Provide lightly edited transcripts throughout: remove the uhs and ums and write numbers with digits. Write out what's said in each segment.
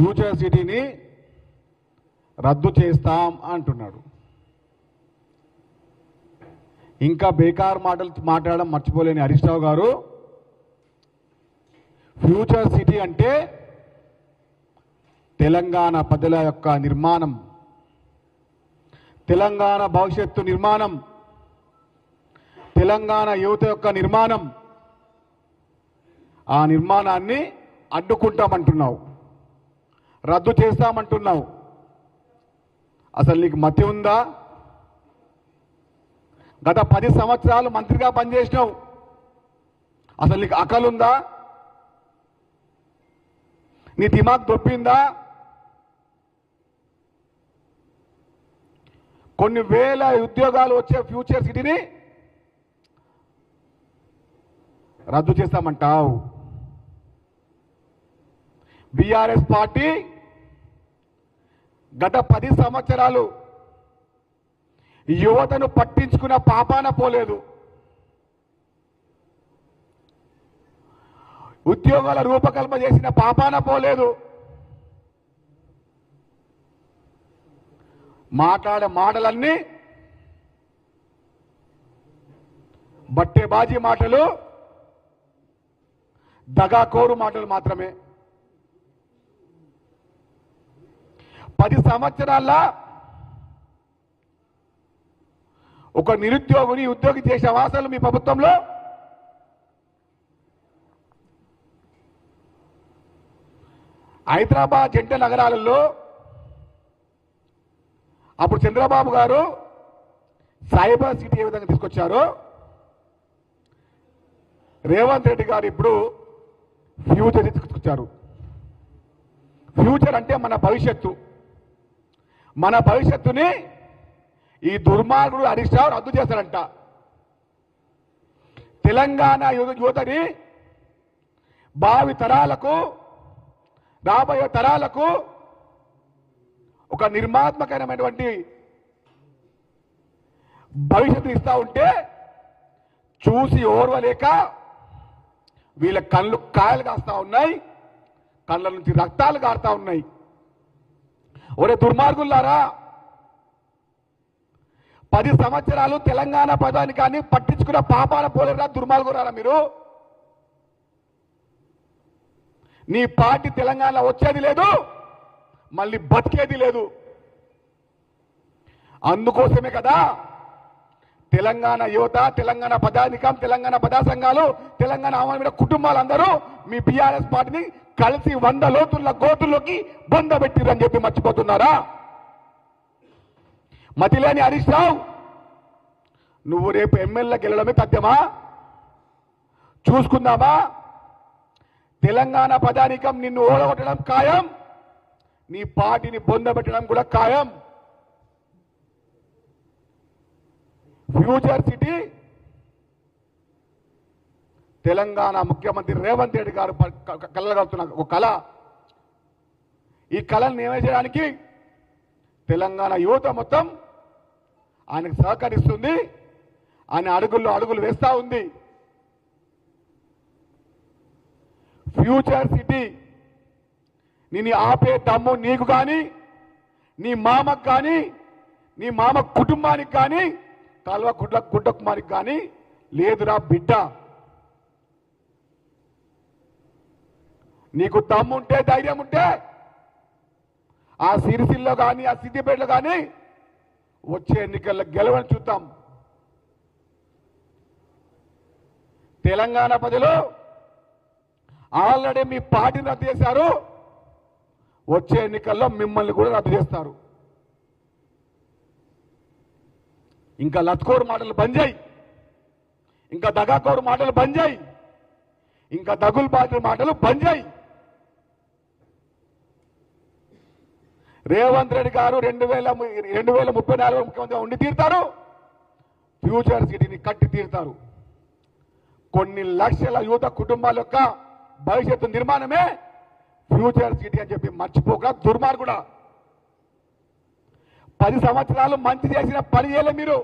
Future సిటీని రద్దు చేస్తాం అంటున్నాడు. ఇంకా బేకార్ మాటలు మాట్లాడడం మర్చిపోలేని హరీష్ రావు గారు, ఫ్యూచర్ సిటీ అంటే తెలంగాణ ప్రజల యొక్క నిర్మాణం, తెలంగాణ భవిష్యత్తు నిర్మాణం, తెలంగాణ యువత యొక్క నిర్మాణం. ఆ నిర్మాణాన్ని అడ్డుకుంటామంటున్నావు, రద్దు చేస్తామంటున్నావు. అసలు నీకు మతి ఉందా? గత 10 సంవత్సరాలు మంత్రిగా పనిచేసినావు, అసలు నీకు అకలుందా? నీ దిమాగ్ దొప్పిందా? కొన్ని వేల ఉద్యోగాలు వచ్చే ఫ్యూచర్ సిటీని రద్దు చేస్తామంటావు. బీఆర్ఎస్ పార్టీ గత 10 సంవత్సరాలు యువతను పట్టించుకున్న పాపాన పోలేదు. ఉద్యోగాల రూపకల్పన చేసిన పాపాన పోలేదు. మాట్లాడే మాటలన్నీ బట్టేబాజీ మాటలు, దగాకోరు మాటలు మాత్రమే. 10 సంవత్సరాల ఒక నిరుద్యోగిని ఉద్యోగి చేసే అసలు మీ ప్రభుత్వంలో? హైదరాబాద్ జంట నగరాలలో అప్పుడు చంద్రబాబు గారు సైబర్ సిటీ ఏ విధంగా తీసుకొచ్చారో, రేవంత్ రెడ్డి గారు ఇప్పుడు ఫ్యూచర్ తీసుకొచ్చారు. ఫ్యూచర్ అంటే మన భవిష్యత్తు. మన భవిష్యత్తుని ఈ దుర్మార్గుడు హరీష్ రావు రద్దు చేస్తారంట. తెలంగాణ యువతని భావి తరాలకు, రాబోయే తరాలకు ఒక నిర్మాత్మకమైనటువంటి భవిష్యత్తుని ఇస్తా ఉంటే చూసి ఓర్వలేక వీళ్ళ కళ్ళు కాయలు కాస్తా ఉన్నాయి, కళ్ళ నుంచి రక్తాలు కారుతా ఉన్నాయి. ఒరే దుర్మార్గులారా, 10 సంవత్సరాలు తెలంగాణ ప్రజానికాన్ని పట్టించుకున్న పాపాన పోలేరా దుర్మార్గులారా మీరు? నీ పార్టీ తెలంగాణలో వచ్చేది లేదు, మళ్ళీ బతికేది లేదు. అందుకోసమే కదా తెలంగాణ యువత, తెలంగాణ ప్రజానికం, తెలంగాణ ప్రజా సంఘాలు, తెలంగాణ అమలు కుటుంబాలందరూ మీ బీఆర్ఎస్ పార్టీని కలిసి 100 లోతుల గోతుల్లోకి బంధపెట్టిరని చెప్పి మర్చిపోతున్నారా? మతిలేని హరీష్ రావు, నువ్వు రేపు ఎమ్మెల్యే గెలడమే తథ్యమా? చూసుకుందామా? తెలంగాణ ప్రజానికం నిన్ను ఓడగొట్టడం ఖాయం, నీ పార్టీని బొందబెట్టడం కూడా ఖాయం. ఫ్యూచర్ సిటీ తెలంగాణ ముఖ్యమంత్రి రేవంత్ రెడ్డి గారు కలగలుగుతున్న ఒక కళ. ఈ కళను నెరవేర్చడానికి తెలంగాణ యువత మొత్తం ఆయనకు సహకరిస్తుంది, ఆయన అడుగుల్లో అడుగులు వేస్తూ ఉంది. ఫ్యూచర్ సిటీ నిన్ను ఆపే దమ్ము నీకు కానీ, నీ మామకు కానీ, నీ మామ కుటుంబానికి కానీ, కాల్వ గుడ్డ కుమారికి కానీ లేదురా బిడ్డ. నీకు దమ్ముంటే, ధైర్యం ఉంటే ఆ సిరిసిల్లో కానీ, ఆ సిద్దిపేటలో కానీ వచ్చే ఎన్నికల్లో గెలవని చూద్దాం. తెలంగాణ ప్రజలు ఆల్రెడీ మీ పార్టీని రద్దు చేశారు, వచ్చే ఎన్నికల్లో మిమ్మల్ని కూడా రద్దు చేస్తారు. ఇంకా లత్కోరు మాటలు బంద్ చేయి, ఇంకా దగాకోరు మాటలు బంద్ చేయి, ఇంకా దగులు బాధ్యుల మాటలు బంద్ చేయి. రేవంత్ రెడ్డి గారు 2034 ముఖ్యమంత్రిగా ఉండి తీరుతారు, ఫ్యూచర్ సిటీని కట్టి తీరుతారు. కొన్ని లక్షల యువత కుటుంబాల యొక్క భవిష్యత్తు నిర్మాణమే ఫ్యూచర్ సిటీ అని చెప్పి మర్చిపోక దుర్మార్గుడా. 10 సంవత్సరాలు మంచి చేసిన పని చేయలే మీరు,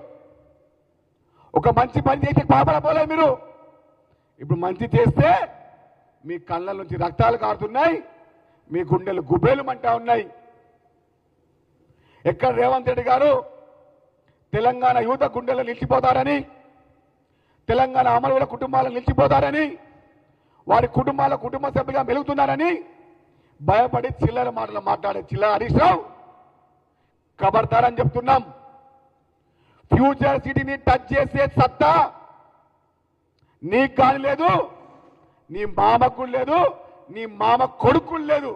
ఒక మంచి పని చేసే పాపడపోలే మీరు. ఇప్పుడు మంచి చేస్తే మీ కళ్ళ నుంచి రక్తాలు కారుతున్నాయి, మీ గుండెలు గుబేలుమంటా ఉన్నాయి. ఎక్కడ రేవంత్ రెడ్డి గారు తెలంగాణ యువత గుండెలు నిలిచిపోతారని, తెలంగాణ అమరుల కుటుంబాలు నిలిచిపోతారని, వారి కుటుంబ సభ్యులుగా మెలుగుతున్నారని భయపడి చిల్లర మాటలు మాట్లాడే చిల్లర హరీష్ రావు ఖబర్దారని చెప్తున్నాం. ఫ్యూచర్ సిటీని టచ్ చేసే సత్తా నీకు కానీ లేదు, నీ మామకు లేదు, నీ మామ కొడుకు లేదు.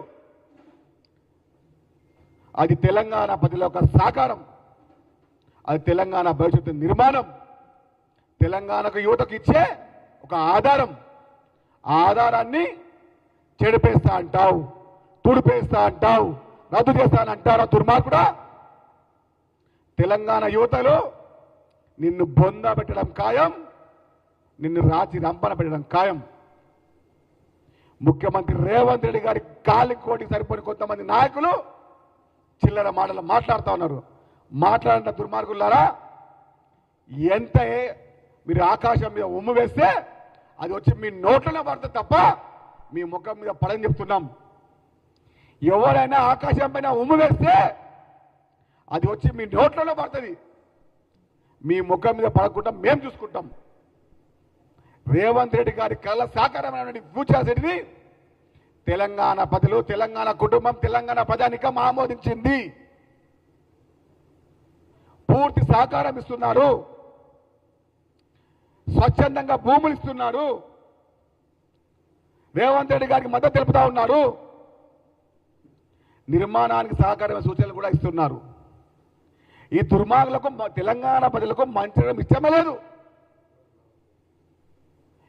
అది తెలంగాణ ప్రజల యొక్క సాకారం, అది తెలంగాణ భవిష్యత్తు నిర్మాణం, తెలంగాణకు యువతకు ఇచ్చే ఒక ఆధారం. ఆ ఆధారాన్ని చెడిపేస్తా అంటావు, తుడిపేస్తా అంటావు, రద్దు చేస్తానంటారా దుర్మార్గుడా? తెలంగాణ యువతలో నిన్ను బొంద పెట్టడం ఖాయం, నిన్ను రాచి రంపన పెట్టడం ఖాయం. ముఖ్యమంత్రి రేవంత్ రెడ్డి గారి గాలి కోటి సరిపోని కొంతమంది నాయకులు చిల్లర మాటలు మాట్లాడుతూ ఉన్నారు. మాట్లాడిన దుర్మార్గులారా, ఎంత మీరు ఆకాశం మీద ఉమ్ము వేస్తే అది వచ్చి మీ నోట్లలో పడుతుంది తప్ప మీ ముఖం మీద పడని చెప్తున్నాం. ఎవరైనా ఆకాశం పైన ఉమ్ము వేస్తే అది వచ్చి మీ నోట్లలో పడుతుంది, మీ ముఖం మీద పడకుండా మేము చూసుకుంటాం. రేవంత్ రెడ్డి గారి కళ్ళ సాకారమైన ఫ్యూచర్ సిటీని తెలంగాణ ప్రజలు, తెలంగాణ కుటుంబం, తెలంగాణ ప్రజానికం ఆమోదించింది. పూర్తి సహకారం ఇస్తున్నారు, స్వచ్ఛందంగా భూములు ఇస్తున్నారు, రేవంత్ రెడ్డి గారికి మద్దతు తెలుపుతా ఉన్నారు, నిర్మాణానికి సహకారమైన సూచనలు కూడా ఇస్తున్నారు. ఈ దుర్మార్గులకు తెలంగాణ ప్రజలకు మంచి ఇష్టమే లేదు,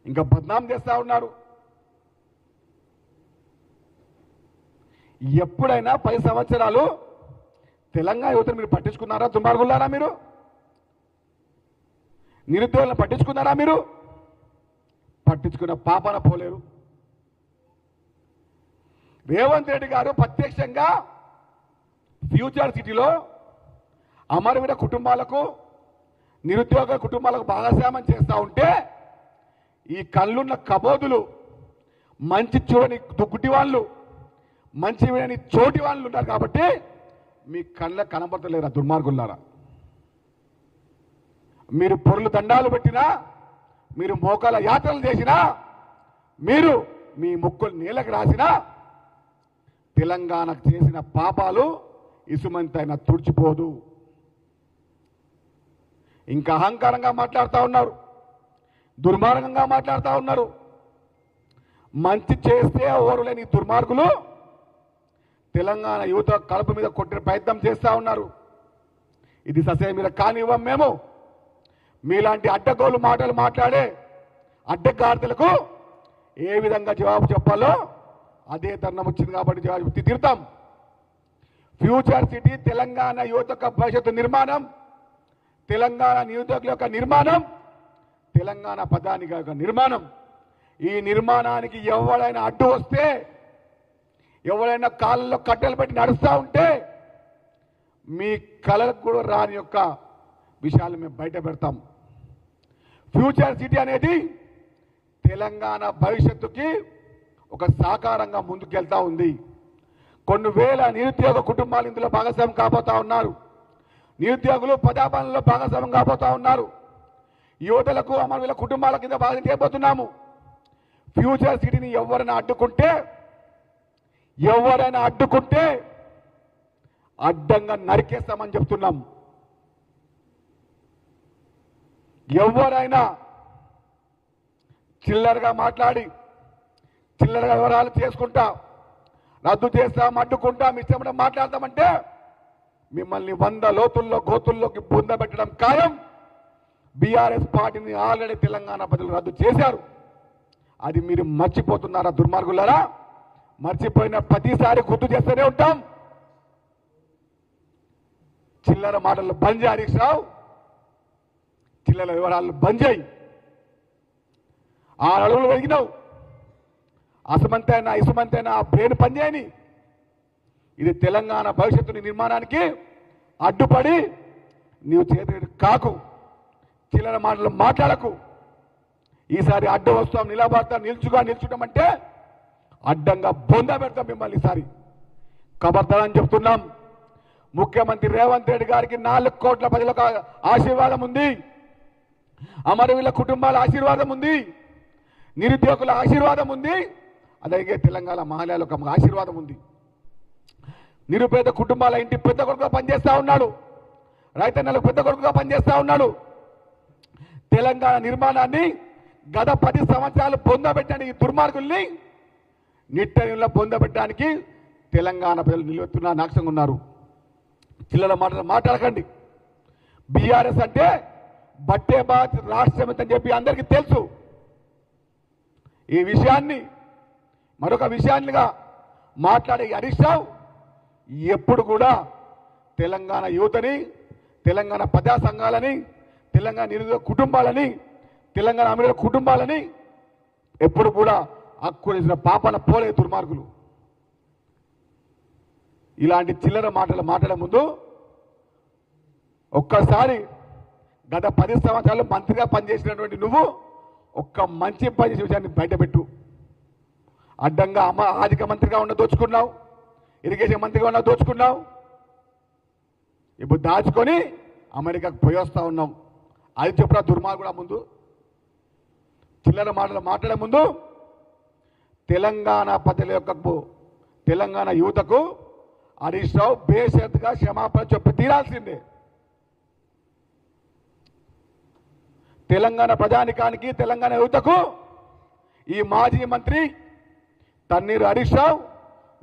ఇంకా బద్నాం చేస్తా ఉన్నారు. ఎప్పుడైనా 10 సంవత్సరాలు తెలంగాణ యువతను మీరు పట్టించుకున్నారా దుర్మార్గులారా? మీరు నిరుద్యోగులను పట్టించుకున్నారా? మీరు పట్టించుకున్న పాపన పోలేరు. రేవంత్ రెడ్డి గారు ప్రత్యక్షంగా ఫ్యూచర్ సిటీలో అమరవీర కుటుంబాలకు, నిరుద్యోగ కుటుంబాలకు భాగస్వామ్యం చేస్తూ ఉంటే ఈ కళ్ళున్న కబోదులు, మంచి చూడని గుడ్డి వాళ్ళు, మంచి వినని చోటి వాళ్ళు ఉన్నారు కాబట్టి మీ కళ్ళ కనబడతలేరా దుర్మార్గులారా? మీరు పొరులు దండాలు పెట్టినా, మీరు మోకాల యాత్రలు చేసినా, మీరు మీ ముక్కులు నీళ్ళకి రాసినా తెలంగాణకు చేసిన పాపాలు ఇసుమంతైనా తుడిచిపోదు. ఇంకా అహంకారంగా మాట్లాడుతూ ఉన్నారు, దుర్మార్గంగా మాట్లాడుతూ ఉన్నారు. మంచి చేస్తే ఓరులేని దుర్మార్గులు తెలంగాణ యువత కడుపు మీద కొట్టిన ప్రయత్నం చేస్తూ ఉన్నారు. ఇది ససే మీద కానివ్వం మేము. మీలాంటి అడ్డగోలు మాటలు మాట్లాడే అడ్డగాడిదలకు ఏ విధంగా జవాబు చెప్పాలో అదే తరుణం వచ్చింది కాబట్టి జవాబు తీరుతాం. ఫ్యూచర్ సిటీ తెలంగాణ యువత యొక్క భవిష్యత్తు నిర్మాణం, తెలంగాణ నిరుద్యోగుల యొక్క నిర్మాణం, తెలంగాణ ప్రధాని యొక్క నిర్మాణం. ఈ నిర్మాణానికి ఎవరైనా అడ్డు వస్తే, ఎవరైనా కాళ్ళలో కట్టెలు పెట్టి నడుస్తూ ఉంటే మీ కళలకు కూడా రాని యొక్క విషయాలు మేము బయట పెడతాం. ఫ్యూచర్ సిటీ అనేది తెలంగాణ భవిష్యత్తుకి ఒక సాకారంగా ముందుకెళ్తా ఉంది. కొన్ని వేల నిరుద్యోగ కుటుంబాలు ఇందులో భాగస్వామ్యం కాబోతా ఉన్నారు. నిరుద్యోగులు ప్రజాపాలనలో భాగస్వామ్యం కాబోతా ఉన్నారు. యువతలకు అమరవీరుల కుటుంబాల కింద భాగం చేయబోతున్నాము. ఫ్యూచర్ సిటీని ఎవరైనా అడ్డుకుంటే అడ్డంగా నరికేస్తామని చెప్తున్నాం. ఎవరైనా చిల్లరగా మాట్లాడి, చిల్లరగా వివరాలు చేసుకుంటా, రద్దు చేస్తాం, అడ్డుకుంటాం, ఇష్టం మాట్లాడతామంటే మిమ్మల్ని 100 లోతుల్లో గోతుల్లోకి పొందబెట్టడం ఖాయం. బీఆర్ఎస్ పార్టీని ఆల్రెడీ తెలంగాణ ప్రజలు రద్దు చేశారు. అది మీరు మర్చిపోతున్నారా దుర్మార్గులారా? మర్చిపోయిన ప్రతిసారి గుర్తు చేస్తూనే ఉంటాం. చిల్లర మాటలు బంద్ చేయి హరీష్ రావు, చిల్లర వివరాలు బంద్ చేయి. 6 అడుగులు వెలిగినావు, అసమంతైనా ఇసుమంతైనా ఆ బ్రెయిన్ పనిచేయని. ఇది తెలంగాణ భవిష్యత్తు నిర్మాణానికి అడ్డుపడి నీవు చేతి కాకు, చిల్లర మాటలు మాట్లాడకు. ఈసారి అడ్డు వస్తాం, నిలబడతాం, నిల్చుటం అంటే అడ్డంగా బొంద పెడతాం మిమ్మల్ని ఈసారి. ఖబర్దారని చెప్తున్నాం. ముఖ్యమంత్రి రేవంత్ రెడ్డి గారికి 4 కోట్ల ప్రజలకు ఆశీర్వాదం ఉంది, అమరవీరుల కుటుంబాల ఆశీర్వాదం ఉంది, నిరుద్యోగుల ఆశీర్వాదం ఉంది, అలాగే తెలంగాణ మహిళలకు ఒక ఆశీర్వాదం ఉంది. నిరుపేద కుటుంబాల ఇంటి పెద్ద కొడుకుగా పనిచేస్తూ ఉన్నాడు, రైతన్నలకు పెద్ద కొడుకుగా పనిచేస్తూ ఉన్నాడు. తెలంగాణ నిర్మాణాన్ని గత 10 సంవత్సరాలు పొందబెట్టని ఈ దుర్మార్గుల్ని నిట్టనిలో పొందబెట్టడానికి తెలంగాణ ప్రజలు నిలువెత్తున నాక్షంగా ఉన్నారు. చిల్లల మాటలు మాట్లాడకండి. బీఆర్ఎస్ అంటే బట్టే బాత్ రాష్ట్రం అని చెప్పి అందరికీ తెలుసు. ఈ విషయాన్ని మరొక విషయాన్నిగా మాట్లాడే హరీష్ రావు ఎప్పుడు కూడా తెలంగాణ యువతని, తెలంగాణ ప్రజా సంఘాలని, తెలంగాణ నిరుద్యోగ కుటుంబాలని, తెలంగాణ అమరుల కుటుంబాలని ఎప్పుడు కూడా అక్కునేసిన పాపన పోలే దుర్మార్గులు. ఇలాంటి చిల్లర మాటలు మాట్లాడే ముందు ఒక్కసారి గత 10 సంవత్సరాలు మంత్రిగా పనిచేసినటువంటి నువ్వు ఒక్క మంచి పనిచేసే విషయాన్ని బయటపెట్టు. అడ్డంగా ఆర్థిక మంత్రిగా ఉన్న దోచుకున్నావు, ఇరిగేషన్ మంత్రిగా ఉన్న దోచుకున్నావు, ఇప్పుడు దాచుకొని అమెరికాకు పోయి వస్తూ ఉన్నాం. అది చెప్పురా దుర్మార్గుడా. ముందు చిల్లర మాటలు మాట్లాడే ముందు తెలంగాణ ప్రజల యొక్క, తెలంగాణ యువతకు హరీష్ రావు బేషరతుగా క్షమాపణ చెప్పి తీరాల్సిందే. తెలంగాణ ప్రజానికానికి, తెలంగాణ యువతకు ఈ మాజీ మంత్రి తన్నీరు హరీష్ రావు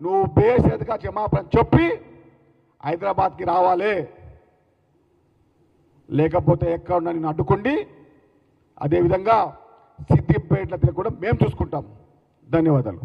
నువ్వు బేషరతుగా క్షమాపణ చెప్పి హైదరాబాద్కి రావాలి, లేకపోతే ఎక్కడ నిన్ను అడ్డుకుండి అదేవిధంగా సిద్దిపేటలో కూడా మేము చూసుకుంటాం. ధన్యవాదాలు.